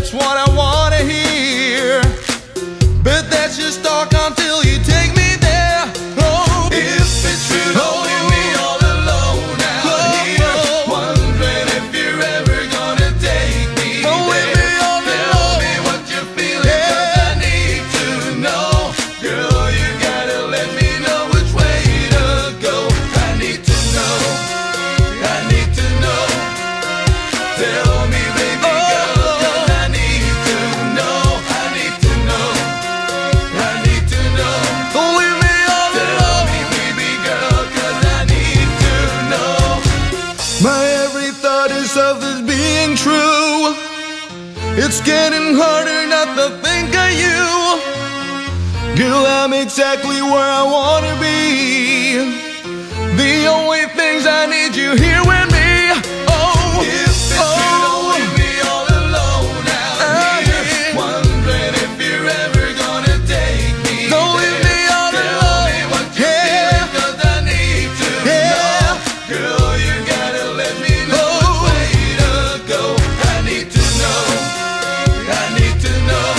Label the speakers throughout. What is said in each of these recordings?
Speaker 1: that's what I wanna hear. But that's just talk until you take me there. Oh, if it's true, don't leave me all alone out here, wondering if you're ever gonna take me there. Tell me what you're feeling, 'cause I need to know. Girl, you gotta let me know which way to go. I need to know, I need to know. Tell me, baby girl, 'cause I need to know. I need to know, I need to know. Don't leave me all alone. Tell me, baby girl, 'cause I need to know. My every thought is of this being true. It's getting harder not to think of you. Girl, I'm exactly where I wanna be. The only things I need you here with me. Oh, if it's true, don't leave me all alone out here, wondering if you're ever gonna take me there. Don't leave me all alone. Tell me what you're feeling, 'cause I need to know. Girl, you gotta let me know which way to go. I need to know, I need to know.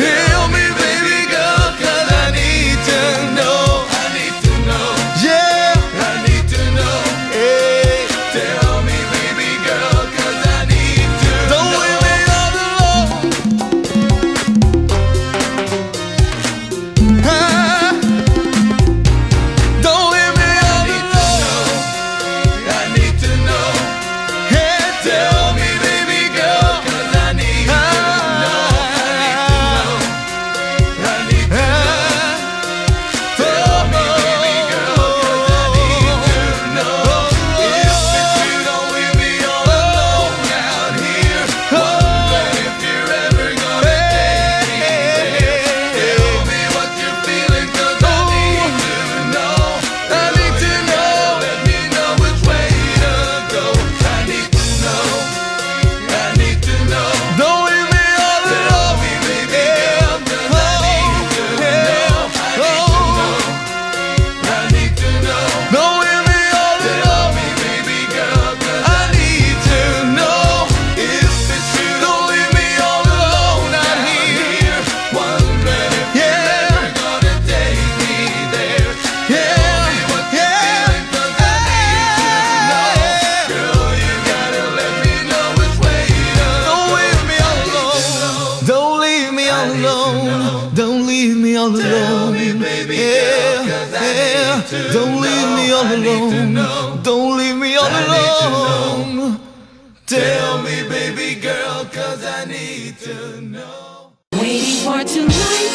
Speaker 1: Tell me, baby girl, 'cause I need to know. I need to know, yeah, I need to know. Hey, tell me, baby girl, 'cause I need to know. Don't leave me all alone. Don't leave me all alone. I need to know. Hey, tell me, baby girl, 'cause I need to know. I need to know. Tell me, baby girl, 'cause I need to know. If it's true, don't leave me all alone out here, wondering if you're ever gonna take me there. Tell me what you're feeling, 'cause I need to know. I need to know. Let me know which way to go. I need to know, I need to know. Don't leave me all alone. Tell me, baby girl, 'cause I need to know. I need to know. Don't leave me all alone. Tell me, baby girl, 'cause I need to know. If it's true, don't leave me all alone out here, wondering if you're ever gonna take me there. Tell me what you're feeling, 'cause I need to know. Girl, you gotta let me know which way to go. Don't leave me all alone. Don't leave me all alone. Don't leave me all alone. Tell me, baby girl, 'cause I need to know. Don't leave me all alone. Don't leave me all alone. Tell me, baby girl, 'cause I need to know.
Speaker 2: Waiting for tonight.